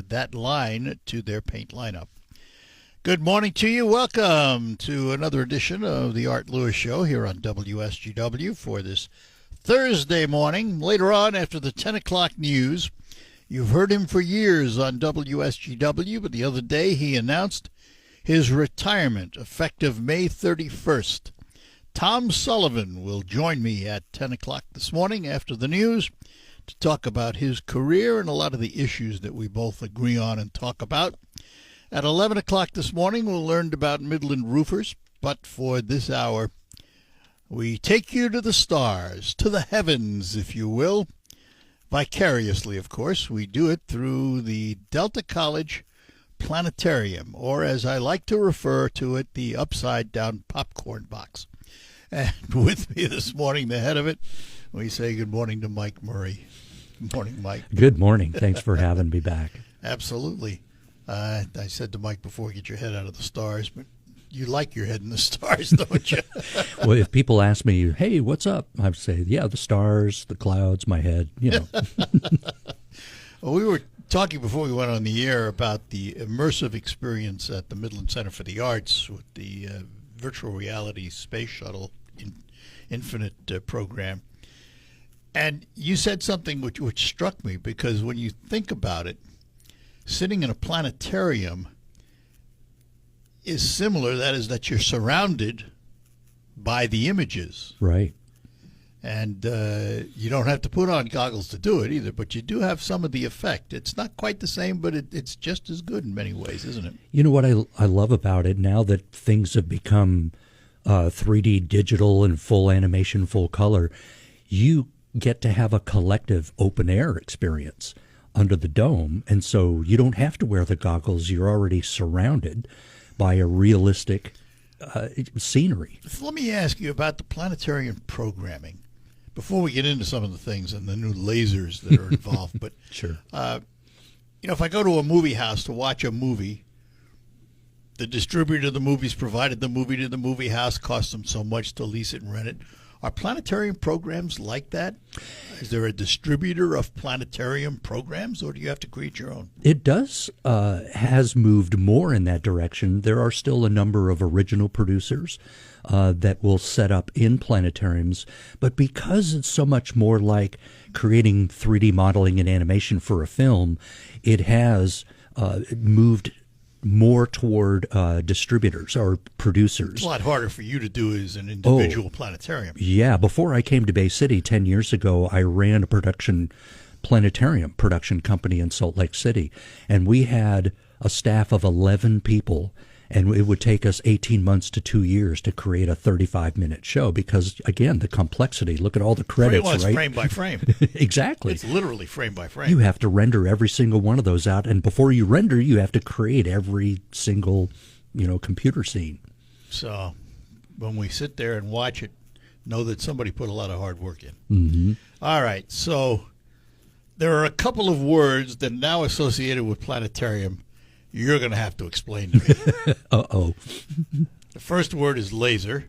that line to their paint lineup. Good morning to you. Welcome to another edition of the Art Lewis Show here on WSGW for this Thursday morning. Later on, after the 10 o'clock news, you've heard him for years on WSGW, but the other day he announced his retirement effective May 31st. Tom Sullivan will join me at 10 o'clock this morning after the news to talk about his career and a lot of the issues that we both agree on and talk about. At 11 o'clock this morning, we'll learn about Midland Roofers, but for this hour, we take you to the stars, to the heavens, if you will. Vicariously, of course. We do it through the Delta College Planetarium, or as I like to refer to it, the upside-down popcorn box. And with me this morning, the head of it, we say good morning to Mike Murray. Good morning, Mike. Good morning. Thanks for having me back. Absolutely. I said to Mike before, get your head out of the stars, but you like your head in the stars, don't you? Well, if people ask me, hey, what's up? I would say, yeah, the stars, the clouds, my head, you know. Well, we were talking before we went on the air about the immersive experience at the Midland Center for the Arts with the virtual reality space shuttle Infinite program. And you said something which struck me, because when you think about it, sitting in a planetarium is similar. That is, that you're surrounded by the images. Right. And you don't have to put on goggles to do it either, but you do have some of the effect. It's not quite the same, but it's just as good in many ways, isn't it? You know what I love about it, now that things have become 3D digital and full animation, full color, you get to have a collective open air experience under the dome. And so you don't have to wear the goggles. You're already surrounded by a realistic scenery. Let me ask you about the planetarium programming before we get into some of the things and the new lasers that are involved. But sure. If I go to a movie house to watch a movie, the distributor of the movies provided the movie to the movie house, cost them so much to lease it and rent it. Are planetarium programs like that? Is there a distributor of planetarium programs, or do you have to create your own? It has moved more in that direction. There are still a number of original producers that will set up in planetariums, but because it's so much more like creating 3D modeling and animation for a film, it has moved more toward distributors or producers. It's a lot harder for you to do as an individual planetarium. Yeah. Before I came to Bay City 10 years ago, I ran a planetarium production company in Salt Lake City, and we had a staff of 11 people, and it would take us 18 months to 2 years to create a 35-minute show because, again, the complexity. Look at all the credits, it's right? Frame by frame. Exactly. It's literally frame by frame. You have to render every single one of those out, and before you render, you have to create every single, computer scene. So when we sit there and watch it, know that somebody put a lot of hard work in. Mm-hmm. All right, so there are a couple of words that are now associated with planetarium you're going to have to explain to me. Uh-oh. The first word is laser.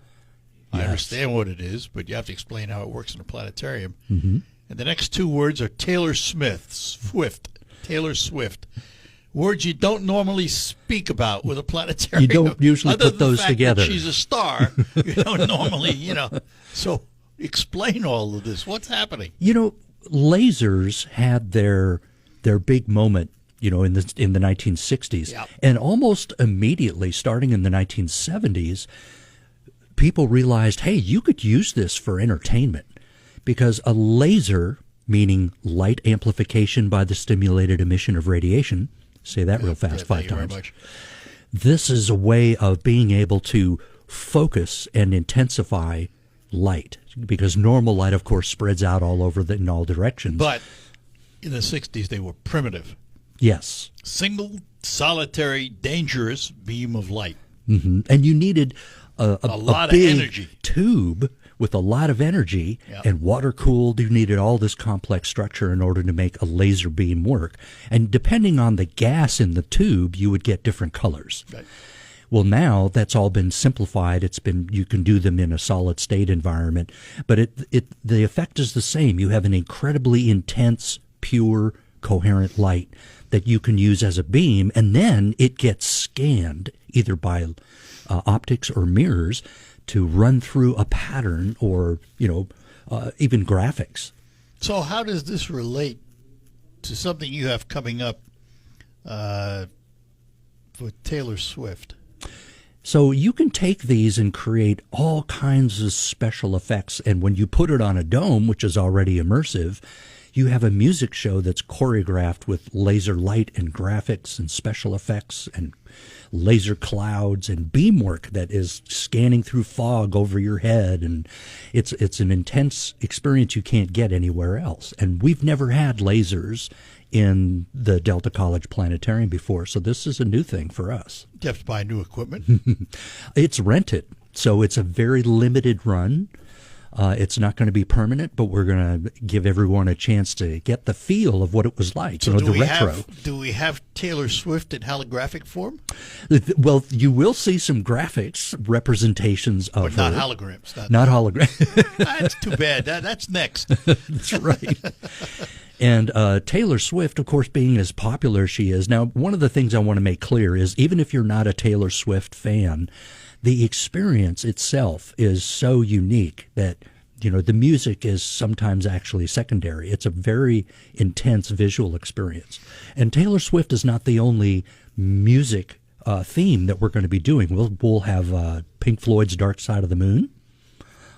I Yes. understand what it is, but you have to explain how it works in a planetarium. Mm-hmm. And the next two words are Taylor Swift. Taylor Swift. Words you don't normally speak about with a planetarium. You don't usually Other put than those the fact together. That she's a star. You don't normally, So explain all of this. What's happening? Lasers had their big moment, in the 1960s. Yep. And almost immediately, starting in the 1970s, people realized, hey, you could use this for entertainment, because a laser, meaning light amplification by the stimulated emission of radiation, say that real fast Thank 5 you very times. much. This is a way of being able to focus and intensify light, because normal light, of course, spreads out all over in all directions. But in the 60s, they were primitive. Yes. Single, solitary, dangerous beam of light. Mm-hmm. And you needed a lot of big energy. tube with a lot of energy, Yep. and water cooled. You needed all this complex structure in order to make a laser beam work. And depending on the gas in the tube, you would get different colors. Right. Well, now that's all been simplified. You can do them in a solid state environment, but the effect is the same. You have an incredibly intense, pure, coherent light that you can use as a beam, and then it gets scanned either by optics or mirrors to run through a pattern or, even graphics. So how does this relate to something you have coming up with Taylor Swift? So you can take these and create all kinds of special effects, and when you put it on a dome, which is already immersive, you have a music show that's choreographed with laser light and graphics and special effects and laser clouds and beamwork that is scanning through fog over your head, and it's an intense experience you can't get anywhere else. And we've never had lasers in the Delta College Planetarium before, so this is a new thing for us. You have to buy new equipment. It's rented, so it's a very limited run. It's not going to be permanent, but we're going to give everyone a chance to get the feel of what it was like. So the retro. Do we have Taylor Swift in holographic form? Well, you will see some graphics representations of But not her. holograms. Not holograms. That's too bad. That's next. That's right. And Taylor Swift, of course, being as popular as she is. Now, one of the things I want to make clear is even if you're not a Taylor Swift fan, the experience itself is so unique that, the music is sometimes actually secondary. It's a very intense visual experience. And Taylor Swift is not the only music theme that we're going to be doing. We'll have Pink Floyd's Dark Side of the Moon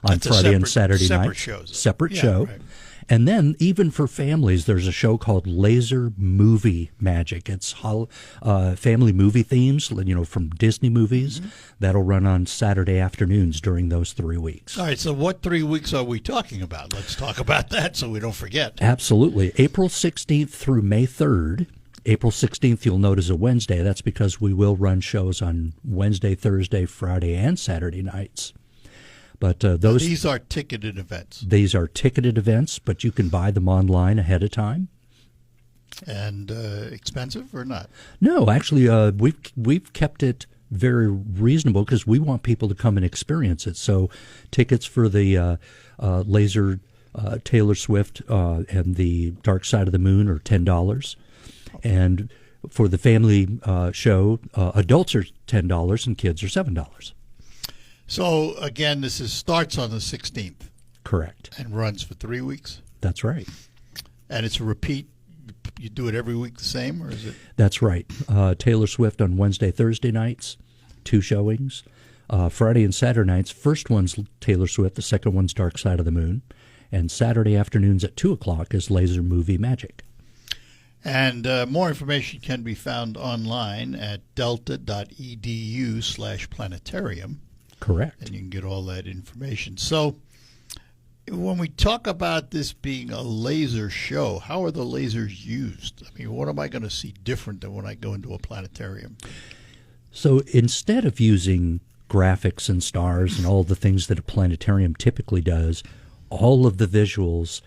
on Friday and Saturday night. Separate show. Right. And then even for families, there's a show called Laser Movie Magic. It's family movie themes, from Disney movies. Mm-hmm. That'll run on Saturday afternoons during those 3 weeks. All right, so what 3 weeks are we talking about? Let's talk about that so we don't forget. Absolutely. April 16th through May 3rd. April 16th, you'll note, is a Wednesday. That's because we will run shows on Wednesday, Thursday, Friday, and Saturday nights. But these are ticketed events. These are ticketed events, but you can buy them online ahead of time. And expensive or not? No, actually, we've kept it very reasonable because we want people to come and experience it. So, tickets for the Laser Taylor Swift and the Dark Side of the Moon are $10, and for the family show, adults are $10 and kids are $7. So, again, this starts on the 16th. Correct. And runs for 3 weeks? That's right. And it's a repeat? You do it every week the same, or is it? That's right. Taylor Swift on Wednesday, Thursday nights, 2 showings. Friday and Saturday nights, first one's Taylor Swift, the second one's Dark Side of the Moon. And Saturday afternoons at 2 o'clock is Laser Movie Magic. And more information can be found online at delta.edu/planetarium. Correct. And you can get all that information. So when we talk about this being a laser show, how are the lasers used? I mean, what am I going to see different than when I go into a planetarium? So instead of using graphics and stars and all the things that a planetarium typically does, all of the visuals,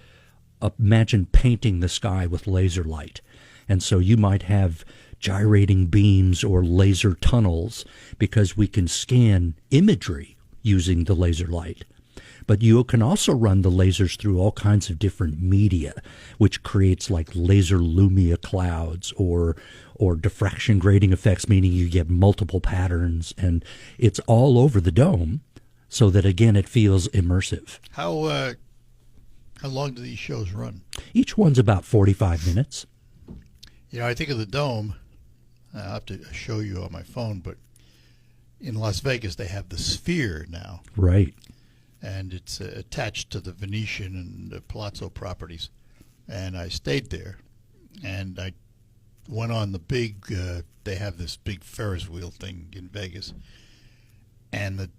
imagine painting the sky with laser light. And so you might have gyrating beams or laser tunnels because we can scan imagery using the laser light. But you can also run the lasers through all kinds of different media, which creates like laser lumia clouds or diffraction grading effects, meaning you get multiple patterns, and it's all over the dome so that, again, it feels immersive. How long do these shows run? Each one's about 45 minutes. I think of the dome. I'll have to show you on my phone, but in Las Vegas they have the Sphere now. Right. And it's attached to the Venetian and the Palazzo properties. And I stayed there, and I went on the big, they have this big Ferris wheel thing in Vegas, and the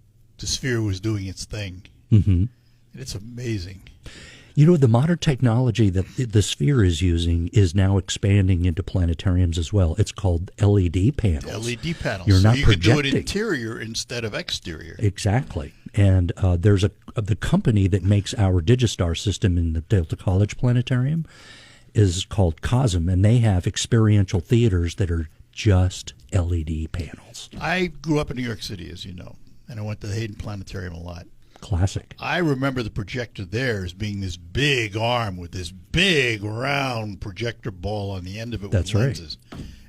Sphere was doing its thing. Mm-hmm. It's amazing. The modern technology that the Sphere is using is now expanding into planetariums as well. It's called LED panels. LED panels. You're not you projecting. can do it interior instead of exterior. Exactly. And there's the company that makes our Digistar system in the Delta College Planetarium is called Cosm, and they have experiential theaters that are just LED panels. I grew up in New York City, as you know, and I went to the Hayden Planetarium a lot. Classic. I remember the projector there as being this big arm with this big round projector ball on the end of it That's with right. lenses.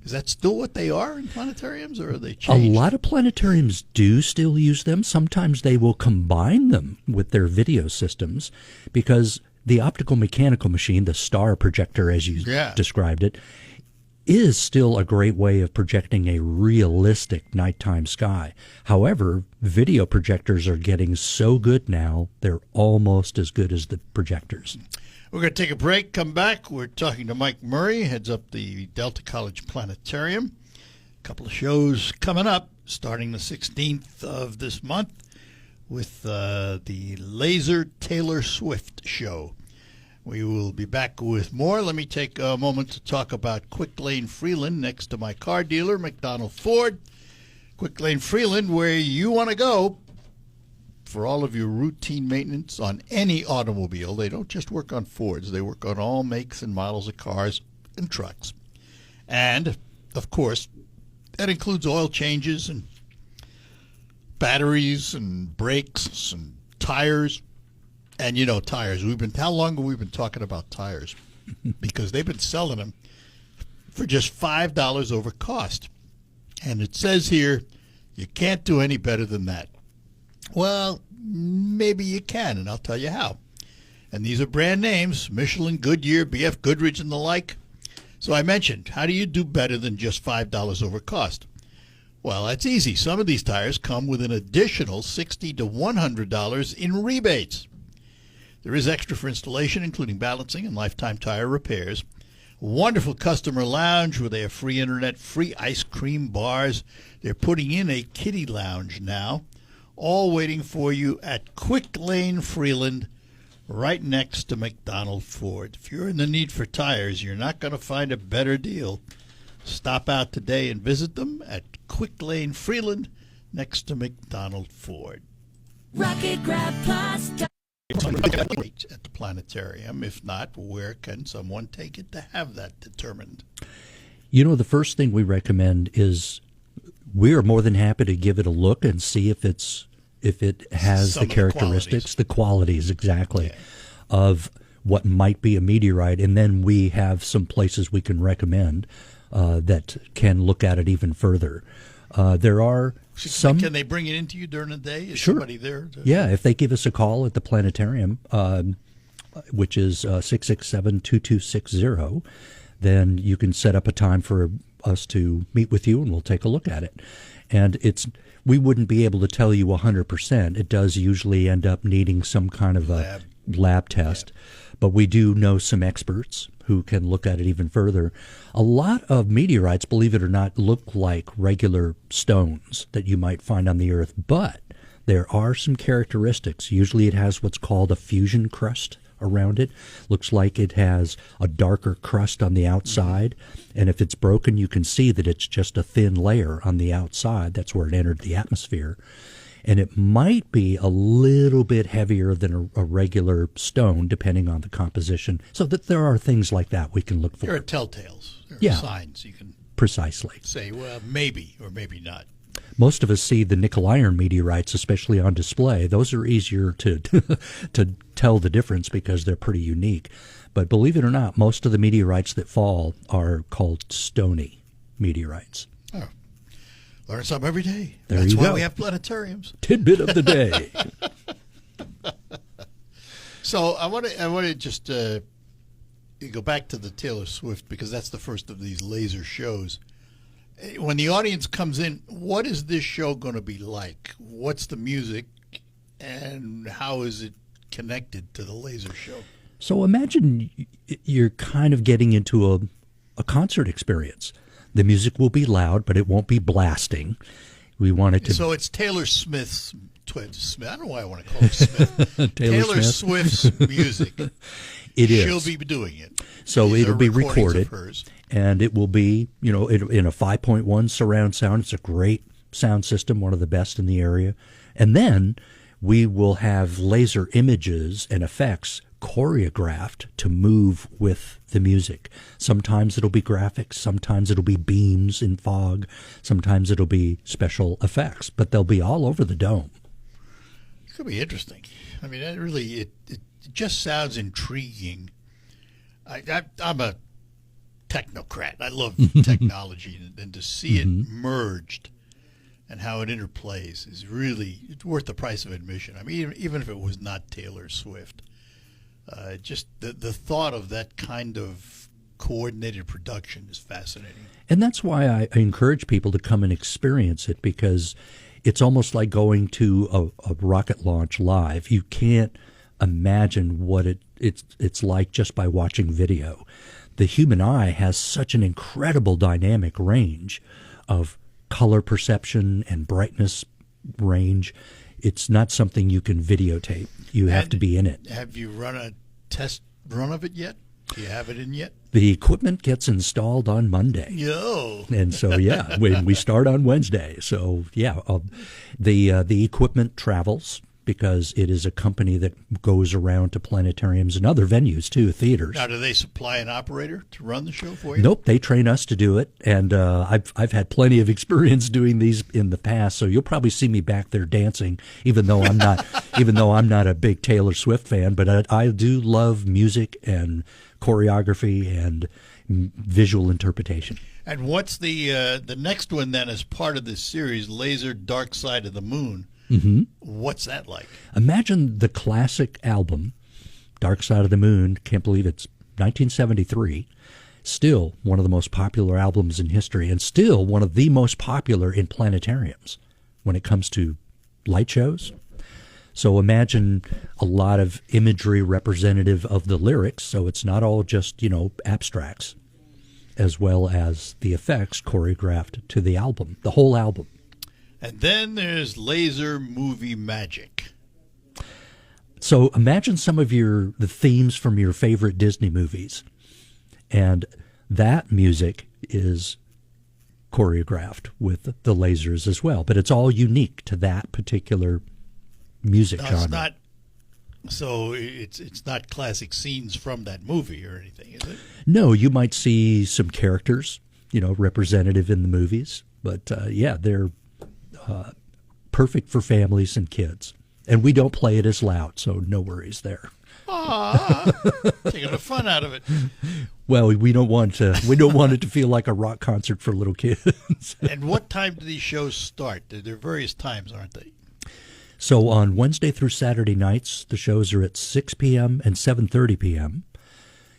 Is that still what they are in planetariums, or are they A changed? lot of planetariums do still use them. Sometimes they will combine them with their video systems because the optical mechanical machine, the star projector as you described it, is still a great way of projecting a realistic nighttime sky. However, video projectors are getting so good now, they're almost as good as the projectors. We're going to take a break, come back. We're talking to Mike Murray, heads up the Delta College Planetarium. A couple of shows coming up, starting the 16th of this month with the Laser Taylor Swift show. We will be back with more. Let me take a moment to talk about Quick Lane Freeland next to my car dealer, McDonald Ford. Quick Lane Freeland, where you want to go for all of your routine maintenance on any automobile. They don't just work on Fords. They work on all makes and models of cars and trucks. And, of course, that includes oil changes and batteries and brakes and tires. And, you know, tires. How long have we been talking about tires? Because they've been selling them for just $5 over cost. And it says here, you can't do any better than that. Well, maybe you can, and I'll tell you how. And these are brand names, Michelin, Goodyear, BF Goodrich, and the like. So I mentioned, how do you do better than just $5 over cost? Well, that's easy. Some of these tires come with an additional $60 to $100 in rebates. There is extra for installation, including balancing and lifetime tire repairs. Wonderful customer lounge where they have free internet, free ice cream bars. They're putting in a kiddie lounge now, all waiting for you at Quick Lane Freeland, right next to McDonald Ford. If you're in the need for tires, you're not going to find a better deal. Stop out today and visit them at Quick Lane Freeland, next to McDonald Ford. Rocket Grab Plus. At the planetarium. If not, where can someone take it to have that determined? You know, the first thing we recommend is we are more than happy to give it a look and see if it has Some the of characteristics, the qualities exactly of what might be a meteorite, and then we have some places we can recommend that can look at it even further. There are some. Can they bring it into you during the day? Is Sure. somebody there? Yeah, if they give us a call at the planetarium, which is 667-2260, then you can set up a time for us to meet with you and we'll take a look at it. And we wouldn't be able to tell you 100%. It does usually end up needing some kind of a lab test. But we do know some experts who can look at it even further. A lot of meteorites, believe it or not, look like regular stones that you might find on the Earth, but there are some characteristics. Usually it has what's called a fusion crust around it. Looks like it has a darker crust on the outside, and if it's broken, you can see that it's just a thin layer on the outside. That's where it entered the atmosphere. And it might be a little bit heavier than a regular stone, depending on the composition. So that there are things like that we can look for. There are telltales. There are Yeah. signs you can Precisely. say, well, maybe or maybe not. Most of us see the nickel iron meteorites, especially on display. Those are easier to to tell the difference because they're pretty unique. But believe it or not, most of the meteorites that fall are called stony meteorites. Oh. Learn something every day. There That's you why go. we have planetariums. Tidbit of the day. So I want to just go back to the Taylor Swift, because that's the first of these laser shows. When the audience comes in, what is this show going to be like? What's the music, and how is it connected to the laser show? So imagine you're kind of getting into a concert experience. The music will be loud, but it won't be blasting. We want it to. So it's Taylor Smith's Smith. I don't know why I want to call her Smith. Taylor Smith. Swift's music. It is. She'll be doing it. So These it'll are be recordings recorded, of hers. and it will be, in a 5.1 surround sound. It's a great sound system, one of the best in the area. And then we will have laser images and effects choreographed to move with the music. Sometimes it'll be graphics, sometimes it'll be beams in fog, sometimes it'll be special effects, but they'll be all over the dome. could be interesting. I mean, that really, it just sounds intriguing. I'm a technocrat. I love technology, and to see it merged and how it interplays is really it's worth the price of admission. I mean, even if it was not Taylor Swift, just the thought of that kind of coordinated production is fascinating. And that's why I encourage people to come and experience it, because it's almost like going to a rocket launch live. You can't imagine what it's like just by watching video. The human eye has such an incredible dynamic range of color perception and brightness range. It's not something you can videotape. You have to be in it. Have you run a test run of it yet? Do you have it in yet? The equipment gets installed on Monday. Yo. And so, yeah, we start on Wednesday. So, yeah, the equipment travels because it is a company that goes around to planetariums and other venues, too, theaters. Now, do they supply an operator to run the show for you? Nope, they train us to do it, and I've had plenty of experience doing these in the past. So you'll probably see me back there dancing, even though I'm not a big Taylor Swift fan. But I do love music and choreography and visual interpretation. And what's the next one then as part of this series, Laser Dark Side of the Moon? Mm-hmm. What's that like? Imagine the classic album, Dark Side of the Moon. Can't believe it's 1973. Still one of the most popular albums in history, and still one of the most popular in planetariums when it comes to light shows. So imagine a lot of imagery representative of the lyrics, so it's not all just, abstracts, as well as the effects choreographed to the album, the whole album. And then there's Laser Movie Magic. So imagine some of the themes from your favorite Disney movies, and that music is choreographed with the lasers as well, but it's all unique to that particular music genre. It's not classic scenes from that movie or anything, is it? No, you might see some characters, representative in the movies, but they're perfect for families and kids. And we don't play it as loud, so no worries there. Taking the fun out of it. Well, we don't want it to feel like a rock concert for little kids. And what time do these shows start? There are various times, aren't they? So on Wednesday through Saturday nights, the shows are at 6 p.m. and 7:30 p.m.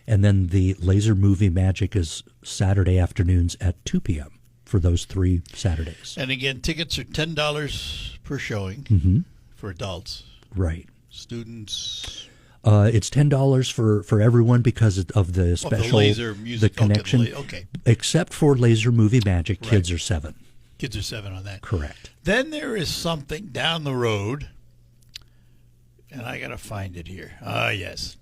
And then the Laser Movie Magic is Saturday afternoons at 2 p.m. for those 3 Saturdays. And again, tickets are $10 per showing for adults. Right. Students. It's $10 for everyone because of the special, the laser music, the connection. Okay. Except for Laser Movie Magic, right. Kids are 7. Kids are 7 on that. Correct. Then there is something down the road, and I got to find it here. Yes.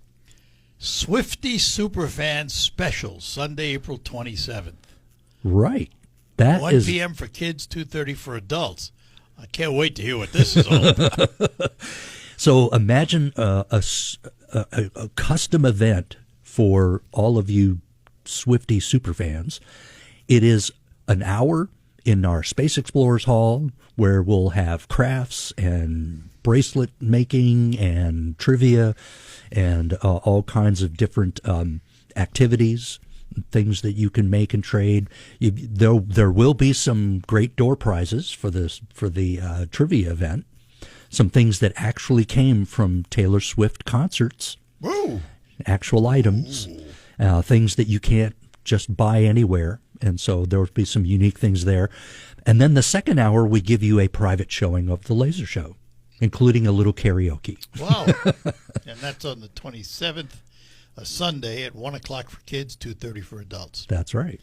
Swiftie Superfan Special, Sunday, April 27th. Right. That 1 p.m. for kids, 2:30 for adults. I can't wait to hear what this is all about. So imagine a custom event for all of you Swiftie superfans. It is an hour in our Space Explorers Hall where we'll have crafts and bracelet making and trivia and all kinds of different activities, things that you can make and trade. There will be some great door prizes for the trivia event. Some things that actually came from Taylor Swift concerts. Whoa. Actual items, things that you can't just buy anywhere. And so there will be some unique things there. And then the second hour, we give you a private showing of the laser show, including a little karaoke. Wow. And that's on the 27th, a Sunday at 1 o'clock for kids, 2:30 for adults. That's right.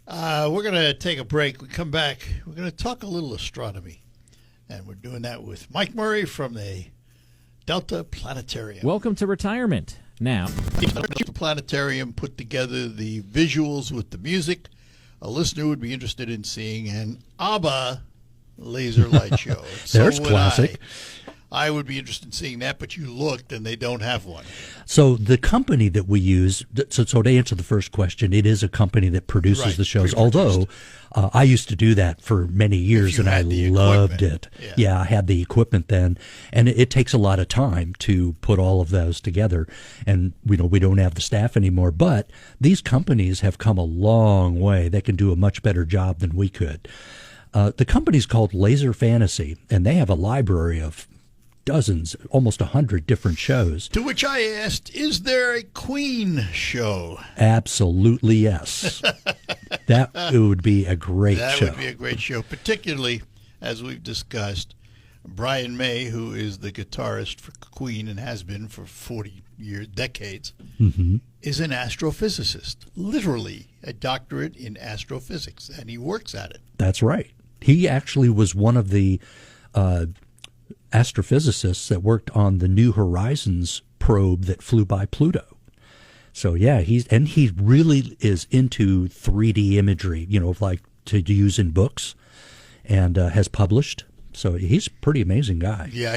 We're going to take a break. We come back. We're going to talk a little astronomy. And we're doing that with Mike Murray from the Delta Planetarium. Welcome to retirement. Now, The Planetarium put together the visuals with the music. A listener would be interested in seeing an ABBA laser light show. There's classic. I would be interested in seeing that, but you looked and they don't have one. So the company that we use, so to answer the first question, it is a company that produces Right, the shows. pre-produced. Although I used to do that for many years, you and I had the loved equipment. it. Yeah. I had the equipment then, and it takes a lot of time to put all of those together. And we don't have the staff anymore, but these companies have come a long way. They can do a much better job than we could. The company's called Laser Fantasy, and they have a library of dozens, almost 100 different shows. To which I asked, is there a Queen show? Absolutely, yes. It would be a great That show. would be a great show, particularly, as we've discussed, Brian May, who is the guitarist for Queen and has been for 40 years, decades, is an astrophysicist, literally a doctorate in astrophysics, and he works at it. That's right. He actually was one of the astrophysicists that worked on the New Horizons probe that flew by Pluto. So yeah, he really is into 3D imagery, like to use in books, and has published. So he's a pretty amazing guy. Yeah,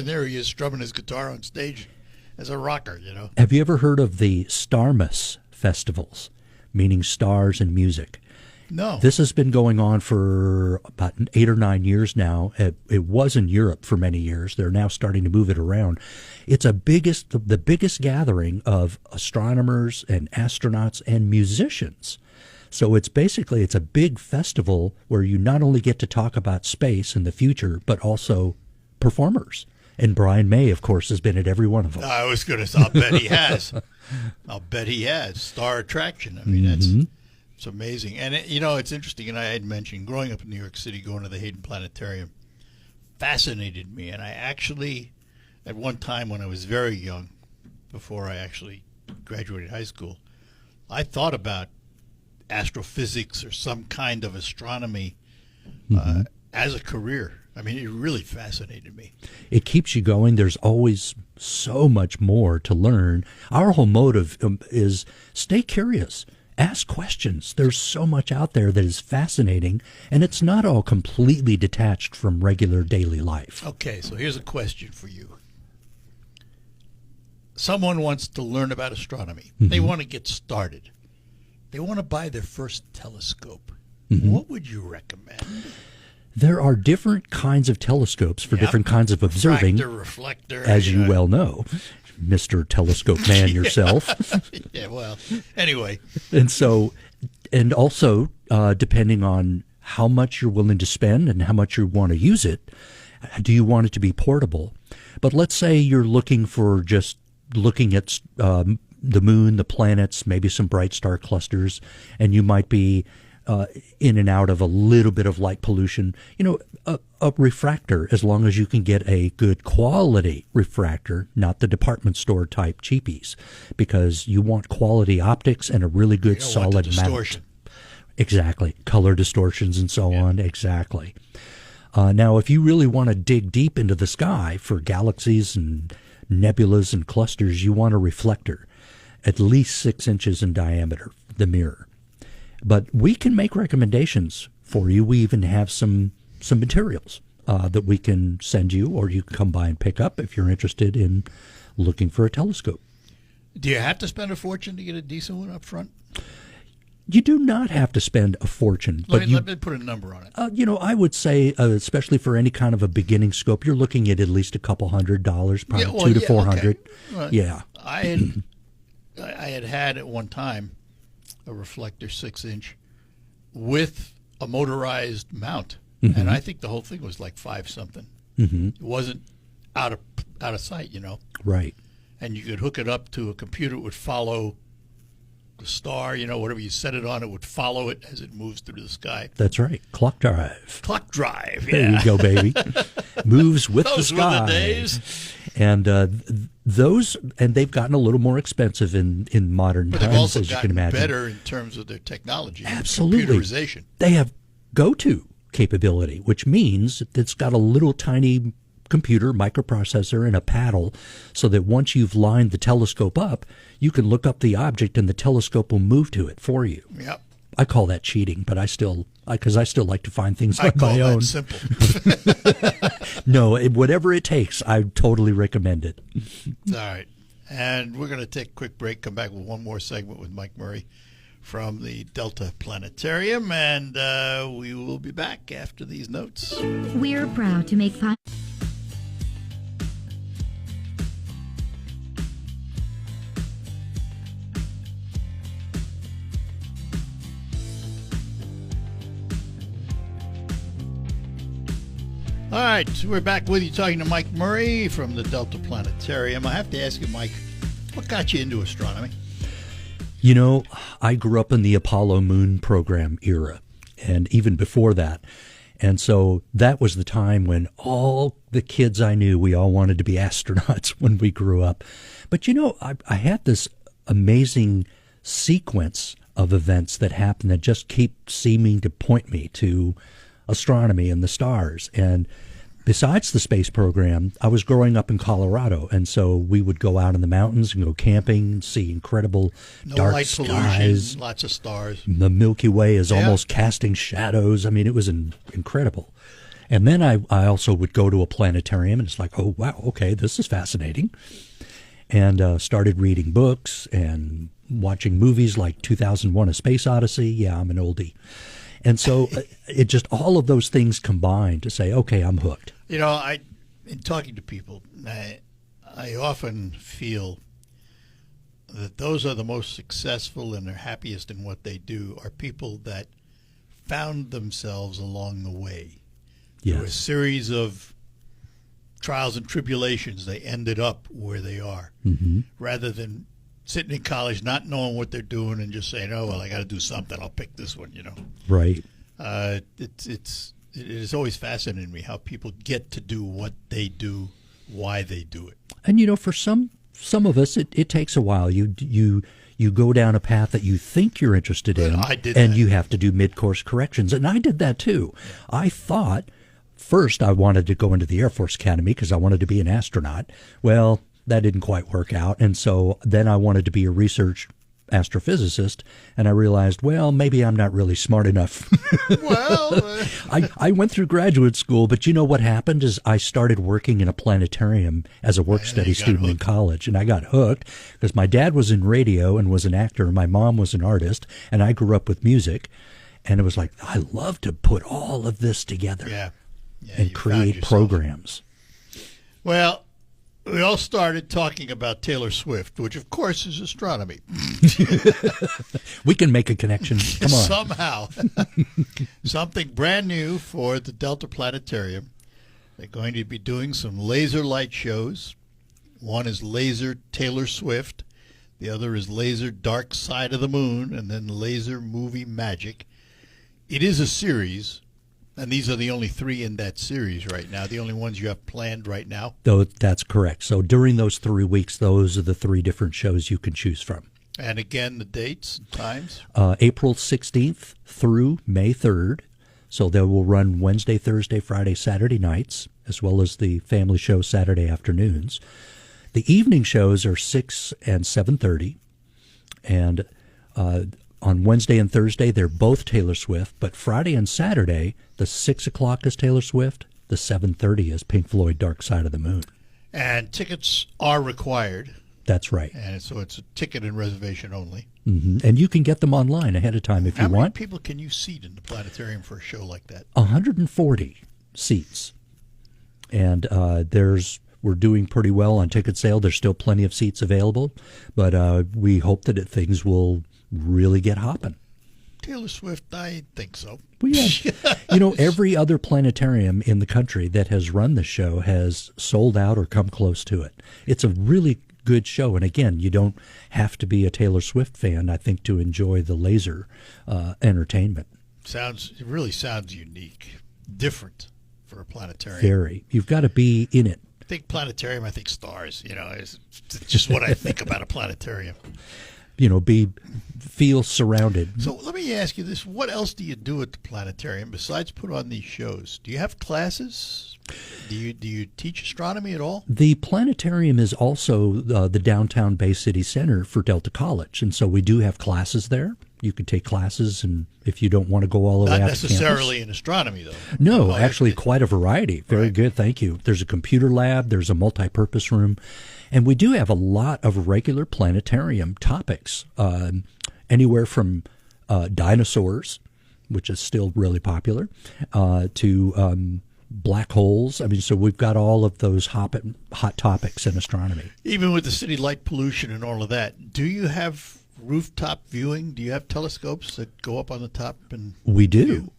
there he is strumming his guitar on stage as a rocker, Have you ever heard of the Starmus festivals, meaning stars and music? No. This has been going on for about 8 or 9 years now. It was in Europe for many years. They're now starting to move it around. It's the biggest gathering of astronomers and astronauts and musicians. So it's a big festival where you not only get to talk about space and the future, but also performers. And Brian May, of course, has been at every one of them. I was going to. I'll bet he has. I'll bet he has. Star attraction. I mean, it's amazing. And it's interesting. And I had mentioned growing up in New York City, going to the Hayden Planetarium fascinated me. And I actually, at one time when I was very young, before I actually graduated high school, I thought about astrophysics or some kind of astronomy as a career. I mean, it really fascinated me. It keeps you going. There's always so much more to learn. Our whole motive is stay curious. Ask questions. There's so much out there that is fascinating, and it's not all completely detached from regular daily life. Okay, so here's a question for you. Someone wants to learn about astronomy. They want to get started. They want to buy their first telescope. What would you recommend? There are different kinds of telescopes for different kinds of observing, Reflector, as you well know, Mr. Telescope Man yourself. Yeah, well, anyway. And also, depending on how much you're willing to spend and how much you want to use it, do you want it to be portable? But let's say you're looking for just looking at the moon, the planets, maybe some bright star clusters, and you might be in and out of a little bit of light pollution. A refractor, as long as you can get a good quality refractor, not the department store type cheapies, because you want quality optics and a really good solid mount. Distortion. Exactly. Color distortions and so on. Exactly. Now, if you really want to dig deep into the sky for galaxies and nebulas and clusters, you want a reflector, at least 6 inches in diameter, the mirror. But we can make recommendations for you. We even have some materials that we can send you, or you can come by and pick up if you're interested in looking for a telescope. Do you have to spend a fortune to get a decent one up front? You do not have to spend a fortune. Let me put a number on it. I would say, especially for any kind of a beginning scope, you're looking at least a couple $100, probably $200 to $400. Okay. Well, Yeah. I had at one time a reflector 6-inch with a motorized mount, and I think the whole thing was like 5 something. It wasn't out of sight, Right. And you could hook it up to a computer. It would follow the star, whatever you set it on, it would follow it as it moves through the sky. That's right. Clock drive. Clock drive, yeah. There you go, baby. Moves with the Those sky. were the days. And they've gotten a little more expensive in modern But they've times, also as you can gotten imagine. better in terms of their technology. Absolutely. Computerization. They have go-to capability, which means it's got a little tiny computer, microprocessor, and a paddle, so that once you've lined the telescope up, you can look up the object and the telescope will move to it for you. Yep. I call that cheating, but I still like to find things I on call my that own. simple. No, whatever it takes, I totally recommend it. All right. And we're going to take a quick break, come back with one more segment with Mike Murray from the Delta Planetarium, and we will be back after these notes. We're proud to make All right, we're back with you talking to Mike Murray from the Delta Planetarium. I have to ask you, Mike, what got you into astronomy? You know, I grew up in the Apollo moon program era, and even before that. And so that was the time when all the kids I knew, we all wanted to be astronauts when we grew up. But, you know, I had this amazing sequence of events that happened that just keep seeming to point me to astronomy and the stars. And besides the space program, I was growing up in Colorado, and so we would go out in the mountains and go camping, see incredible dark light skies. pollution, lots of stars. The Milky Way is almost casting shadows. I mean, it was incredible. And then I also would go to a planetarium, and it's like, oh, wow, okay, this is fascinating. And started reading books and watching movies like 2001: A Space Odyssey. Yeah, I'm an oldie. And so it just, all of those things combined to say, okay, I'm hooked. You know, in talking to people, I often feel that those are the most successful and they're happiest in what they do are people that found themselves along the way. Through a Yes. series of trials and tribulations, they ended up where they are, rather than sitting in college not knowing what they're doing and just saying, oh, well, I got to do something. I'll pick this one, you know. Right. It is always fascinating me how people get to do what they do, why they do it. And, you know, for some of us, it takes a while. You go down a path that you think you're interested in, I did and that. you have to do mid-course corrections. And I did that, too. I thought first I wanted to go into the Air Force Academy because I wanted to be an astronaut. Well, that didn't quite work out. And so then I wanted to be a research astrophysicist, and I realized, well, maybe I'm not really smart enough. Well, I went through graduate school, but you know what happened is I started working in a planetarium as a work study got student in hooked. college, and I got hooked because my dad was in radio and was an actor. My mom was an artist, and I grew up with music. And it was like, I love to put all of this together yeah, and you found create yourself. programs. Well, we all started talking about Taylor Swift, which of course is astronomy. We can make a connection. Come on. Somehow. Something brand new for the Delta Planetarium. They're going to be doing some laser light shows. One is Laser Taylor Swift. The other is Laser Dark Side of the Moon, and then Laser Movie Magic. It is a series, and these are the only 3 in that series right now, the only ones you have planned right now. Though that's correct. So during those 3 weeks, those are the 3 different shows you can choose from. And again, the dates and times. April 16th through May 3rd. So they will run Wednesday, Thursday, Friday, Saturday nights, as well as the family show Saturday afternoons. The evening shows are 6 and 7:30. And on Wednesday and Thursday, they're both Taylor Swift. But Friday and Saturday, the 6 o'clock is Taylor Swift. The 7:30 is Pink Floyd, Dark Side of the Moon. And tickets are required. That's right. And so it's a ticket and reservation only. And you can get them online ahead of time if How you many want. people can you seat in the planetarium for a show like that? 140 seats. And we're doing pretty well on ticket sale. There's still plenty of seats available, but we hope that things will really get hopping. Taylor Swift, I think so. We have, every other planetarium in the country that has run the show has sold out or come close to it. It's a really good show. And again, you don't have to be a Taylor Swift fan, I think, to enjoy the laser entertainment. It really sounds unique, different for a planetarium. Very. You've got to be in it. I think planetarium, I think stars, it's just what I think about a planetarium. Feel surrounded. So let me ask you this. What else do you do at the planetarium besides put on these shows? Do you have classes? Do you teach astronomy at all? The planetarium is also the downtown Bay City Center for Delta College, and so we do have classes there. You could take classes, and if you don't want to go all the way Not out to campus. necessarily in astronomy, though. No, Oh, actually, it- quite a variety. Very Right. good, thank you. There's a computer lab, there's a multi-purpose room, and we do have a lot of regular planetarium topics, anywhere from dinosaurs, which is still really popular, to black holes. I mean, so we've got all of those hot topics in astronomy. Even with the city light pollution and all of that, do you have rooftop viewing? Do you have telescopes that go up on the top and We do.